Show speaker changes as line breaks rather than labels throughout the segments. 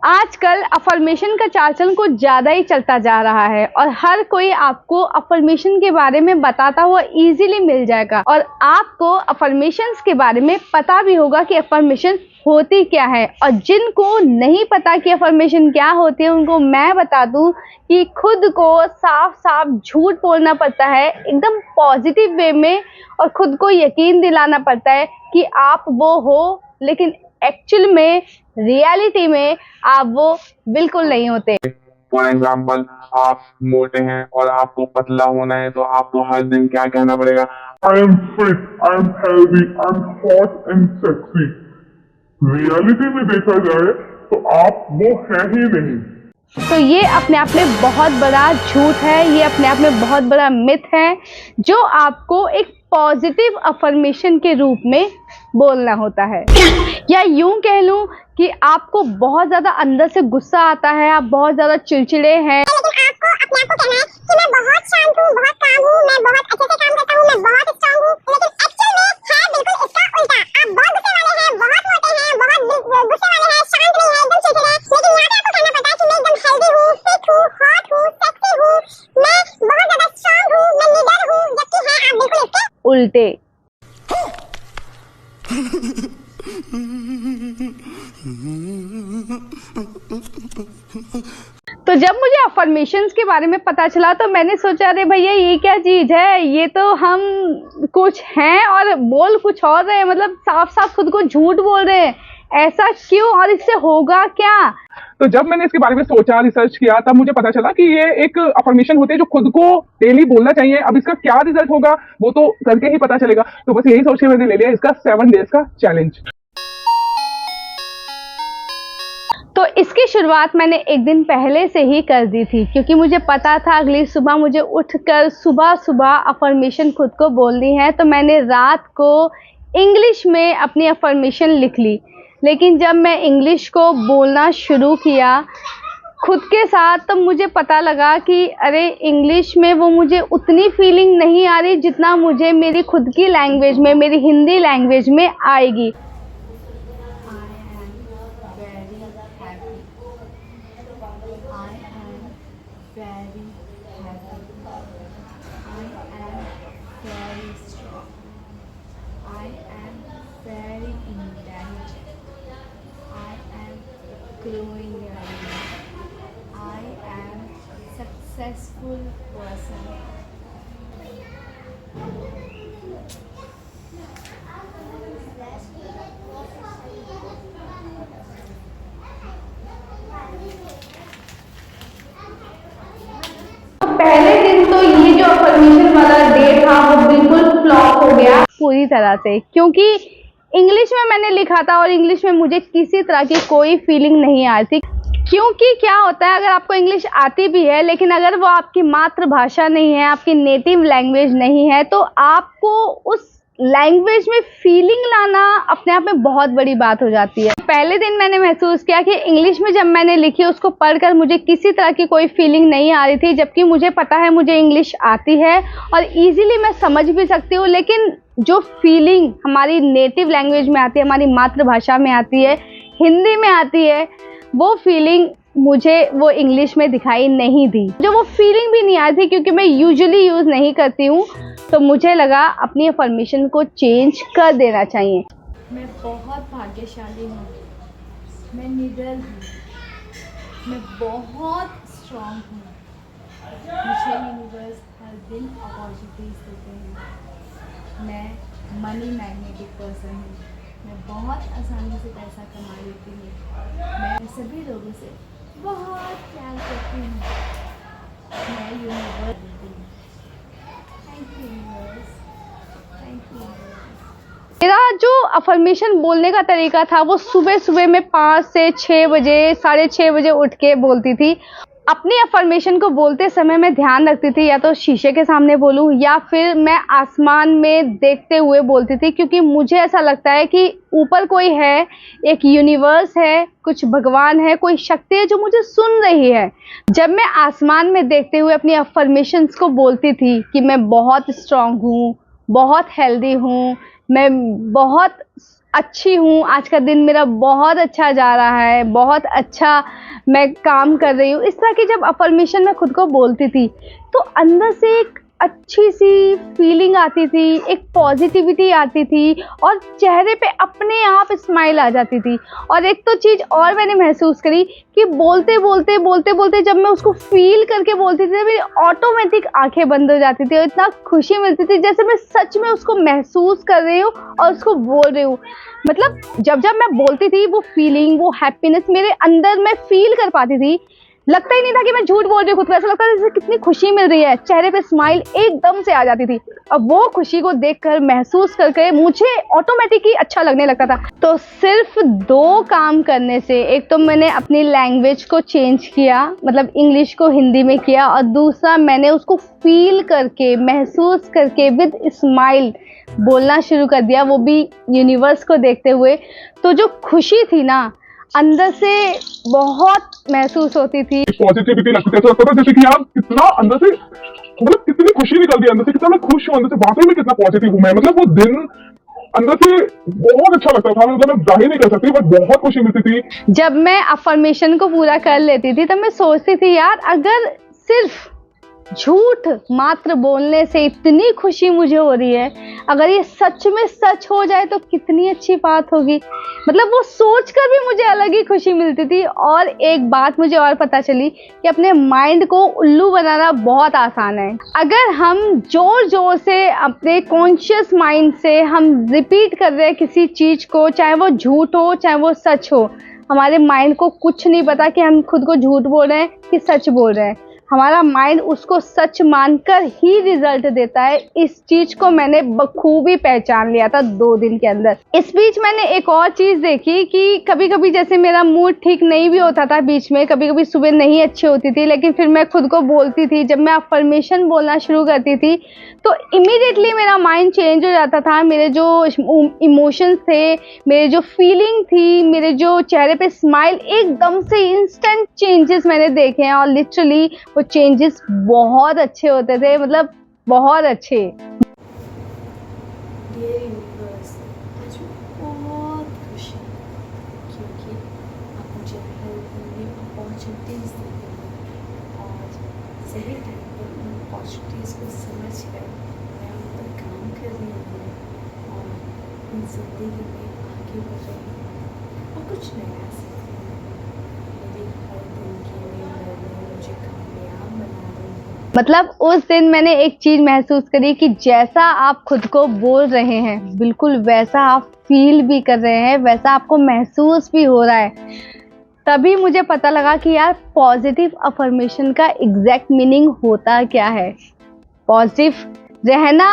आजकल अफर्मेशन का चाल चलन कुछ ज़्यादा ही चलता जा रहा है और हर कोई आपको अफर्मेशन के बारे में बताता हुआ इजीली मिल जाएगा और आपको अफर्मेशंस के बारे में पता भी होगा कि अफर्मेशन होती क्या है। और जिनको नहीं पता कि अफर्मेशन क्या होती है उनको मैं बता दूं कि खुद को साफ साफ झूठ बोलना पड़ता है एकदम पॉजिटिव वे में और खुद को यकीन दिलाना पड़ता है कि आप वो हो, लेकिन एक्चुअल में रियलिटी में आप वो बिल्कुल नहीं होते।
फॉर एग्जाम्पल, आप मोटे हैं और आपको पतला होना है तो आपको हर दिन क्या कहना पड़ेगा? I am fit, I am healthy, I am hot and sexy. Reality में देखा जाए तो आप वो है ही नहीं।
तो ये अपने आप में बहुत बड़ा झूठ है, ये अपने आप में बहुत बड़ा मिथ है जो आपको एक पॉजिटिव अफर्मेशन के रूप में बोलना होता है। या यूं कह लूं कि आपको बहुत ज़्यादा अंदर से गुस्सा आता है, आप बहुत ज़्यादा चिड़चिड़े हैं,
लेकिन आपको अपने आप को कहना है कि मैं बहुत शांत हूँ, बहुत काम हूँ, मैं बहुत अच्छे से काम करता हूँ, मैं बहुत स्ट्रांग हूँ, लेकिन एक्चुअल में है बिल्कुल इसका उल्टा। आप बहुत गुस्से वाले हैं, बहुत मोटे हैं, बहुत गुस्से वाले हैं, शांत नहीं है, एकदम चिड़चिड़े हैं। लेकिन यहाँ पे आपको कहना पड़ता है कि मैं एकदम हेल्दी हूँ, फिट हूँ, हॉट हूँ, सेक्सी हूँ, मैं बहुत ज्यादा स्ट्रांग हूँ, मैं लीडर हूँ, जबकि है आप बिल्कुल इसके
उल्टे। तो जब मुझे अफर्मेशंस के बारे में पता चला तो मैंने सोचा अरे भैया ये क्या चीज़ है, ये तो हम कुछ हैं और बोल कुछ और रहे हैं, मतलब साफ साफ खुद को झूठ बोल रहे हैं। ऐसा क्यों और इससे होगा क्या?
तो जब मैंने इसके बारे में सोचा, रिसर्च किया, तब मुझे पता चला कि ये एक अफर्मेशन होते हैं जो खुद को डेली बोलना चाहिए। अब इसका क्या रिजल्ट होगा वो तो करके ही पता चलेगा। तो बस यही सोच के मैंने ले लिया इसका 7 डेज का चैलेंज।
तो इसकी शुरुआत मैंने एक दिन पहले से ही कर दी थी क्योंकि मुझे पता था अगली सुबह मुझे उठकर सुबह सुबह अफर्मेशन खुद को बोलनी है। तो मैंने रात को इंग्लिश में अपनी अफर्मेशन लिख ली, लेकिन जब मैं इंग्लिश को बोलना शुरू किया खुद के साथ तो मुझे पता लगा कि अरे इंग्लिश में वो मुझे उतनी फीलिंग नहीं आ रही जितना मुझे मेरी खुद की लैंग्वेज में, मेरी हिंदी लैंग्वेज में आएगी।
Growing early. I am successful person.
पहले दिन तो ये जो अफर्मेशन वाला डे था वो बिल्कुल फ्लॉप हो गया पूरी तरह से, क्योंकि इंग्लिश में मैंने लिखा था और इंग्लिश में मुझे किसी तरह की कोई फीलिंग नहीं आ रही थी। क्योंकि क्या होता है, अगर आपको इंग्लिश आती भी है लेकिन अगर वो आपकी मातृभाषा नहीं है, आपकी नेटिव लैंग्वेज नहीं है, तो आपको उस लैंग्वेज में फीलिंग लाना अपने आप में बहुत बड़ी बात हो जाती है। पहले दिन मैंने महसूस किया कि इंग्लिश में जब मैंने लिखी उसको पढ़कर मुझे किसी तरह की कोई फीलिंग नहीं आ रही थी, जबकि मुझे पता है मुझे इंग्लिश आती है और इजीली मैं समझ भी सकती हूँ, लेकिन जो फीलिंग हमारी नेटिव लैंग्वेज में आती है, हमारी मातृभाषा में आती है, हिंदी में आती है, वो फीलिंग मुझे वो इंग्लिश में दिखाई नहीं दी। जो वो फीलिंग भी नहीं आई थी क्योंकि मैं यूजुअली यूज़ नहीं करती हूँ, तो मुझे लगा अपनी अफर्मेशन को चेंज कर देना चाहिए।
मैं बहुत भाग्यशाली हूँ, मैं निडर हूँ, मैं बहुत स्ट्रॉन्ग हूँ, मुझे यूनिवर्स हर दिन अपॉर्चुनिटीज देते हैं, मैं मनी मैग्नेटिक पर्सन हूँ, मैं बहुत आसानी से पैसा कमा लेती हूँ, मैं सभी लोगों से बहुत प्यार करती हूँ, मैं यूनिवर्स देती हूँ। Thank you universe, thank you universe.
मेरा जो अफर्मेशन बोलने का तरीका था वो सुबह सुबह में 5 से 6 बजे, 6:30 बजे उठ के बोलती थी। अपनी अफर्मेशन को बोलते समय मैं ध्यान रखती थी या तो शीशे के सामने बोलूं या फिर मैं आसमान में देखते हुए बोलती थी, क्योंकि मुझे ऐसा लगता है कि ऊपर कोई है, एक यूनिवर्स है, कुछ भगवान है, कोई शक्ति है जो मुझे सुन रही है। जब मैं आसमान में देखते हुए अपनी अफर्मेशंस को बोलती थी कि मैं बहुत स्ट्रांग हूँ, बहुत हेल्दी हूँ, मैं बहुत अच्छी हूँ, आज का दिन मेरा बहुत अच्छा जा रहा है, बहुत अच्छा मैं काम कर रही हूँ। इस तरह की जब अफर्मेशन मैं खुद को बोलती थी तो अंदर से एक अच्छी सी फीलिंग आती थी, एक पॉजिटिविटी आती थी और चेहरे पे अपने आप स्माइल आ जाती थी। और एक तो चीज़ और मैंने महसूस करी कि बोलते जब मैं उसको फील करके बोलती थी मेरी ऑटोमेटिक आंखें बंद हो जाती थी और इतना खुशी मिलती थी जैसे मैं सच में उसको महसूस कर रही हूँ और उसको बोल रही हूँ। मतलब जब जब मैं बोलती थी वो फीलिंग, वो हैप्पीनेस मेरे अंदर मैं फील कर पाती थी। लगता ही नहीं था कि मैं झूठ बोल रही हूँ खुद को, ऐसा लगता था जैसे कितनी खुशी मिल रही है, चेहरे पे स्माइल एकदम से आ जाती थी। अब वो खुशी को देखकर, महसूस करके मुझे ऑटोमेटिक ही अच्छा लगने लगता था। तो सिर्फ 2 काम करने से, एक तो मैंने अपनी लैंग्वेज को चेंज किया, मतलब इंग्लिश को हिंदी में किया, और दूसरा मैंने उसको फील करके, महसूस करके विद स्माइल बोलना शुरू कर दिया, वो भी यूनिवर्स को देखते हुए। तो जो खुशी थी ना अंदर से बहुत महसूस होती थी।
पॉजिटिविटी लगती थी, ऐसा लगता था जैसे कि यार कितना अंदर से, मतलब कितनी खुशी निकलती है अंदर से, कितना मैं खुश हूँ अंदर से, वाकई में कितना पॉजिटिव हूँ मैं। मतलब वो दिन अंदर से बहुत अच्छा लगता था, मतलब मैं जाहिर नहीं कर सकती, बट बहुत खुशी मिलती थी।
जब मैं अफर्मेशन को पूरा कर लेती थी तब मैं सोचती थी यार अगर सिर्फ झूठ मात्र बोलने से इतनी खुशी मुझे हो रही है, अगर ये सच में सच हो जाए तो कितनी अच्छी बात होगी। मतलब वो सोचकर भी मुझे अलग ही खुशी मिलती थी। और एक बात मुझे और पता चली कि अपने माइंड को उल्लू बनाना बहुत आसान है। अगर हम जोर जोर से अपने कॉन्शियस माइंड से हम रिपीट कर रहे हैं किसी चीज़ को, चाहे वो झूठ हो चाहे वो सच हो, हमारे माइंड को कुछ नहीं पता कि हम खुद को झूठ बोल रहे हैं कि सच बोल रहे हैं। हमारा माइंड उसको सच मानकर ही रिजल्ट देता है। इस चीज को मैंने बखूबी पहचान लिया था 2 दिन के अंदर। इस बीच मैंने एक और चीज देखी कि कभी कभी जैसे मेरा मूड ठीक नहीं भी होता था, बीच में कभी कभी सुबह नहीं अच्छी होती थी, लेकिन फिर मैं खुद को बोलती थी, जब मैं अफर्मेशन बोलना शुरू करती थी तो इमीडिएटली मेरा माइंड चेंज हो जाता था। मेरे जो इमोशंस थे, मेरे जो फीलिंग थी, मेरे जो चेहरे पे स्माइल, एकदम से इंस्टेंट चेंजेस मैंने देखे हैं। और लिटरली वो चेंजेस बहुत अच्छे होते थे, मतलब बहुत अच्छे।
डियर यूनिवर्स, आज बहुत खुशी है क्योंकि आप मुझे हेल्प न्यू अपॉर्चुनिटीज़ देते हैं और सही टाइम पर उन अपॉर्चुनिटीज़ को समझ कर मैं उन पर काम कर रही हूँ और अपनी ज़िंदगी में आगे बढ़ रही हूँ और कुछ नया सीख रही हूँ। मेरी हर दिन की नई लर्निंग मुझे कामयाब बना रही है।
मतलब उस दिन मैंने एक चीज़ महसूस करी कि जैसा आप खुद को बोल रहे हैं बिल्कुल वैसा आप फील भी कर रहे हैं, वैसा आपको महसूस भी हो रहा है। तभी मुझे पता लगा कि यार पॉजिटिव अफर्मेशन का एग्जैक्ट मीनिंग होता क्या है। पॉजिटिव रहना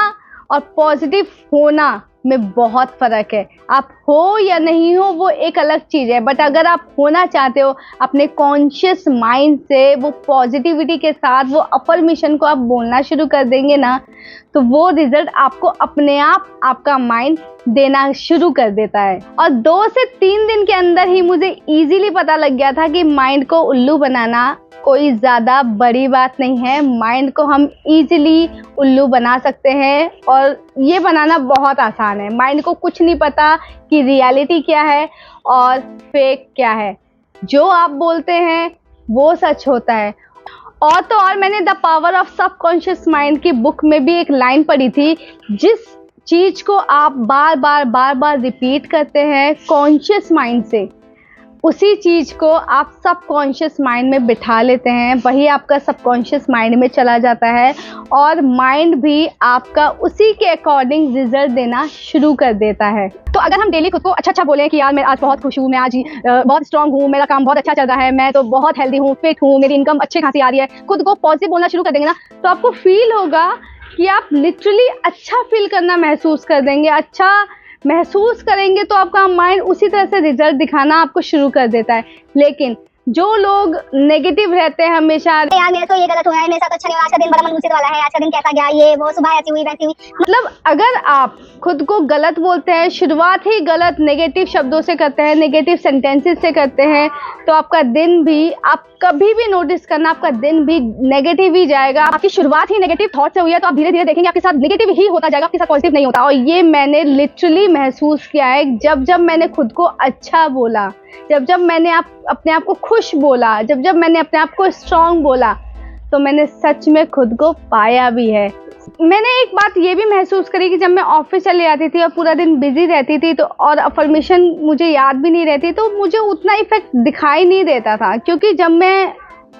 और पॉजिटिव होना में बहुत फ़र्क है। आप हो या नहीं हो वो एक अलग चीज़ है, बट अगर आप होना चाहते हो अपने कॉन्शियस माइंड से, वो पॉजिटिविटी के साथ वो अफर्मेशन को आप बोलना शुरू कर देंगे ना, तो वो रिजल्ट आपको अपने आप आपका माइंड देना शुरू कर देता है। और 2 से 3 दिन के अंदर ही मुझे इजीली पता लग गया था कि माइंड को उल्लू बनाना कोई ज़्यादा बड़ी बात नहीं है। माइंड को हम इजीली उल्लू बना सकते हैं और ये बनाना बहुत आसान है। माइंड को कुछ नहीं पता कि रियलिटी क्या है और फेक क्या है। जो आप बोलते हैं वो सच होता है। और तो और मैंने the power of subconscious mind की बुक में भी एक लाइन पढ़ी थी, जिस चीज़ को आप बार बार रिपीट करते हैं कॉन्शियस माइंड से, उसी चीज़ को आप सबकॉन्शियस माइंड में बिठा लेते हैं, वही आपका सबकॉन्शियस माइंड में चला जाता है और माइंड भी आपका उसी के अकॉर्डिंग रिजल्ट देना शुरू कर देता है। तो अगर हम डेली खुद को अच्छा बोलें कि यार मैं आज बहुत खुश हूँ, मैं आज बहुत स्ट्रांग हूँ, मेरा काम बहुत अच्छा चल रहा है, मैं तो बहुत हेल्दी हूँ, फिट हूँ, मेरी इनकम अच्छी खासी आ रही है, खुद को पॉजिटिव बोलना शुरू कर देंगे ना, तो आपको फील होगा कि आप लिटरली अच्छा फील करना महसूस कर देंगे। अच्छा महसूस करेंगे तो आपका माइंड उसी तरह से रिजल्ट दिखाना आपको शुरू कर देता है। लेकिन जो लोग नेगेटिव रहते हैं हमेशा,
यार मेरे तो ये गलत हुआ है, मेरे साथ अच्छा नहीं हुआ, आज का दिन बड़ा मनमूसित वाला है, आज का दिन कैसा गया, ये वो, सुबह ऐसी हुई वैसी हुई।
मतलब अगर आप खुद को गलत बोलते हैं, शुरुआत ही गलत नेगेटिव शब्दों से करते हैं, नेगेटिव सेंटेंसेस से करते हैं, तो आपका दिन भी, आप कभी भी नोटिस करना, आपका दिन भी नेगेटिव ही जाएगा। आपकी शुरुआत ही नेगेटिव थॉट से हुई है तो आप धीरे धीरे देखेंगे आपके साथ नेगेटिव ही होता जाएगा, आपके साथ पॉजिटिव नहीं होता। और ये मैंने लिटरली महसूस किया है जब जब मैंने खुद को अच्छा बोला, जब जब मैंने अपने आप को खुश बोला, जब जब मैंने अपने आप को स्ट्रांग बोला, तो मैंने सच में खुद को पाया भी है। मैंने एक बात ये भी महसूस करी कि जब मैं ऑफिस चली जाती थी और पूरा दिन बिजी रहती थी तो और अफर्मेशन मुझे याद भी नहीं रहती, तो मुझे उतना इफेक्ट दिखाई नहीं देता था, क्योंकि जब मैं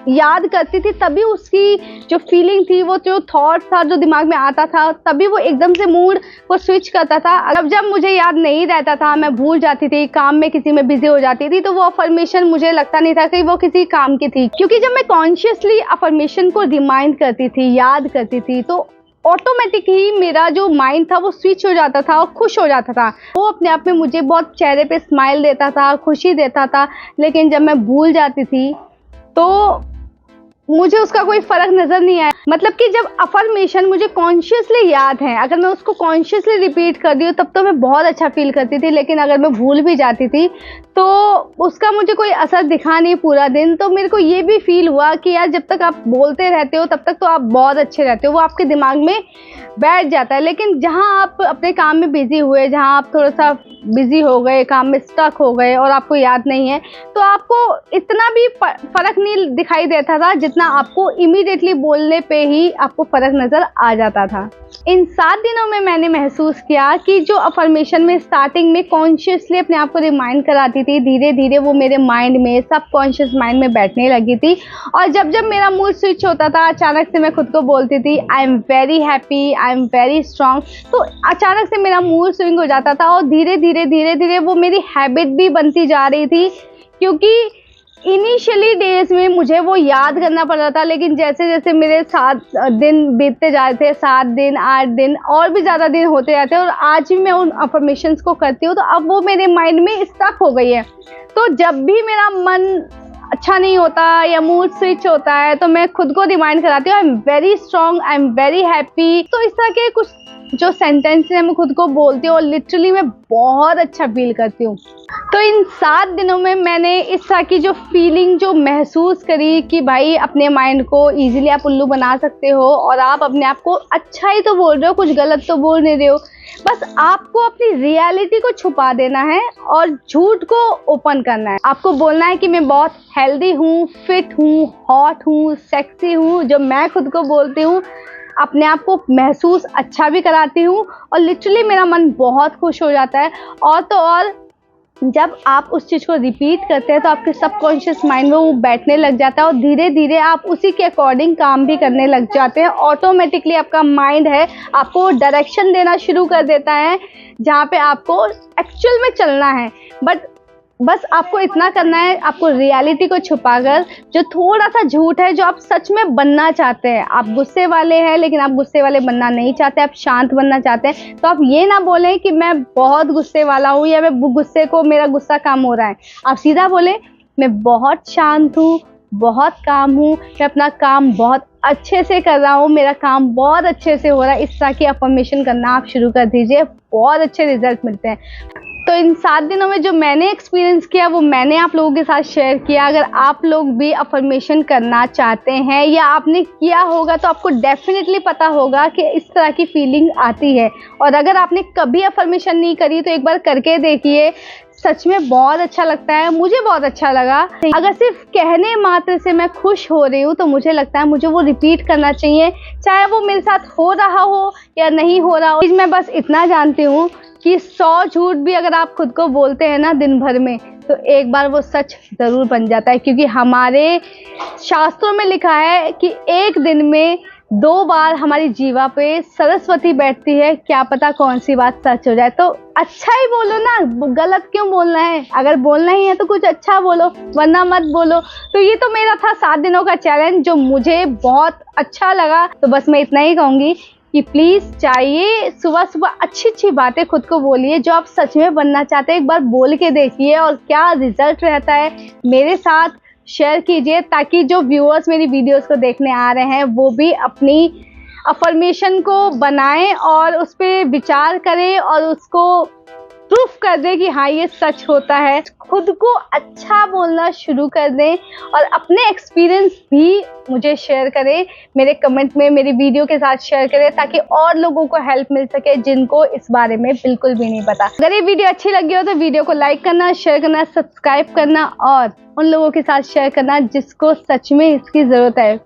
याद करती थी तभी उसकी जो फीलिंग थी, वो जो थॉट था जो दिमाग में आता था, तभी वो एकदम से मूड को स्विच करता था। अब जब मुझे याद नहीं रहता था, मैं भूल जाती थी, काम में किसी में बिजी हो जाती थी, तो वो अफर्मेशन मुझे लगता नहीं था कि वो किसी काम की थी। क्योंकि जब मैं कॉन्शियसली अफर्मेशन को रिमाइंड करती थी, याद करती थी, तो ऑटोमेटिक ही मेरा जो माइंड था वो स्विच हो जाता था और खुश हो जाता था। वो अपने आप में मुझे बहुत चेहरे पे स्माइल देता था, खुशी देता था। लेकिन जब मैं भूल जाती थी तो मुझे उसका कोई फर्क नजर नहीं आया। मतलब कि जब अफर्मेशन मुझे कॉन्शियसली याद है, अगर मैं उसको कॉन्शियसली रिपीट कर दी तब तो मैं बहुत अच्छा फील करती थी, लेकिन अगर मैं भूल भी जाती थी तो उसका मुझे कोई असर दिखा नहीं पूरा दिन। तो मेरे को ये भी फील हुआ कि यार जब तक आप बोलते रहते हो तब तक तो आप बहुत अच्छे रहते हो, वो आपके दिमाग में बैठ जाता है। लेकिन जहाँ आप अपने काम में बिजी हुए, जहाँ आप थोड़ा सा बिजी हो गए, काम में स्टक हो गए और आपको याद नहीं है, तो आपको इतना भी फर्क नहीं दिखाई देता था जितना आपको इमीडिएटली बोलने पे ही आपको फर्क नजर आ जाता था। इन 7 दिनों में मैंने महसूस किया कि जो अफर्मेशन में स्टार्टिंग में कॉन्शियसली अपने आप को रिमाइंड कराती थी, धीरे धीरे वो मेरे माइंड में, सबकॉन्शियस माइंड में बैठने लगी थी। और जब जब मेरा मूड स्विच होता था, अचानक से मैं खुद को बोलती थी I am very happy, I am very strong, तो अचानक से मेरा मूड स्विंग हो जाता था और धीरे धीरे वो मेरी हैबिट भी बनती जा रही थी। क्योंकि इनिशियली डेज में मुझे वो याद करना पड़ रहा था, लेकिन जैसे जैसे मेरे 7 दिन बीतते जा रहे थे, 7 दिन, 8 दिन और भी ज़्यादा दिन होते जाते हैं, और आज भी मैं उन अफर्मेशंस को करती हूँ, तो अब वो मेरे माइंड में स्टक हो गई है। तो जब भी मेरा मन अच्छा नहीं होता या मूड स्विच होता है तो मैं खुद को रिमाइंड कराती हूँ I am very strong, I am very happy. तो इस तरह के कुछ जो सेंटेंस है मैं खुद को बोलती हूँ और लिटरली मैं बहुत अच्छा फील करती हूँ। तो इन 7 दिनों में मैंने इस तरह की जो फीलिंग जो महसूस करी कि भाई अपने माइंड को इजीली आप उल्लू बना सकते हो और आप अपने आप को अच्छा ही तो बोल रहे हो, कुछ गलत तो बोल नहीं रहे हो। बस आपको अपनी रियलिटी को छुपा देना है और झूठ को ओपन करना है। आपको बोलना है कि मैं बहुत हेल्दी हूँ, फिट हूँ, हॉट हूँ, सेक्सी हूँ, जो मैं खुद को बोलती हूँ। अपने आप को महसूस अच्छा भी कराती हूँ और लिटरली मेरा मन बहुत खुश हो जाता है। और तो और जब आप उस चीज़ को रिपीट करते हैं तो आपके सबकॉन्शियस माइंड में वो बैठने लग जाता है और धीरे धीरे आप उसी के अकॉर्डिंग काम भी करने लग जाते हैं। ऑटोमेटिकली आपका माइंड है आपको डायरेक्शन देना शुरू कर देता है जहाँ पे आपको एक्चुअल में चलना है। बस आपको इतना करना है, आपको रियलिटी को छुपाकर जो थोड़ा सा झूठ है जो आप सच में बनना चाहते हैं, आप गुस्से वाले हैं लेकिन आप गुस्से वाले बनना नहीं चाहते, आप शांत बनना चाहते हैं, तो आप ये ना बोलें कि मैं बहुत गुस्से वाला हूँ या मैं गुस्से को मेरा गुस्सा कम हो रहा है। आप सीधा बोलें मैं बहुत शांत हूँ, बहुत काम हूँ, मैं अपना काम बहुत अच्छे से कर रहा हूँ, मेरा काम बहुत अच्छे से हो रहा है। इस तरह की अफर्मेशन करना आप शुरू कर दीजिए, बहुत अच्छे रिजल्ट मिलते हैं। तो इन 7 दिनों में जो मैंने एक्सपीरियंस किया वो मैंने आप लोगों के साथ शेयर किया। अगर आप लोग भी अफर्मेशन करना चाहते हैं या आपने किया होगा तो आपको डेफिनेटली पता होगा कि इस तरह की फीलिंग आती है। और अगर आपने कभी अफर्मेशन नहीं करी तो एक बार करके देखिए, सच में बहुत अच्छा लगता है, मुझे बहुत अच्छा लगा। अगर सिर्फ कहने मात्र से मैं खुश हो रही हूँ तो मुझे लगता है मुझे वो रिपीट करना चाहिए, चाहे वो मेरे साथ हो रहा हो या नहीं हो रहा हो। मैं बस इतना जानती हूँ कि 100 झूठ भी अगर आप खुद को बोलते हैं ना दिन भर में तो एक बार वो सच ज़रूर बन जाता है। क्योंकि हमारे शास्त्रों में लिखा है कि एक दिन में 2 बार हमारी जीवा पे सरस्वती बैठती है, क्या पता कौन सी बात सच हो जाए। तो अच्छा ही बोलो ना, गलत क्यों बोलना है? अगर बोलना ही है तो कुछ अच्छा बोलो, वरना मत बोलो। तो ये तो मेरा था 7 दिनों का चैलेंज जो मुझे बहुत अच्छा लगा। तो बस मैं इतना ही कहूँगी कि प्लीज़ चाहिए सुबह सुबह अच्छी अच्छी बातें खुद को बोलिए जो आप सच में बनना चाहते हैं। एक बार बोल के देखिए और क्या रिजल्ट रहता है। मेरे साथ शेयर कीजिए ताकि जो व्यूअर्स मेरी वीडियोस को देखने आ रहे हैं वो भी अपनी अफर्मेशन को बनाएं और उस पर विचार करें और उसको प्रूफ कर दें कि हाँ ये सच होता है। खुद को अच्छा बोलना शुरू कर दें और अपने एक्सपीरियंस भी मुझे शेयर करें, मेरे कमेंट में मेरी वीडियो के साथ शेयर करें ताकि और लोगों को हेल्प मिल सके जिनको इस बारे में बिल्कुल भी नहीं पता। अगर ये वीडियो अच्छी लगी हो तो वीडियो को लाइक करना, शेयर करना, सब्सक्राइब करना और उन लोगों के साथ शेयर करना जिसको सच में इसकी ज़रूरत है।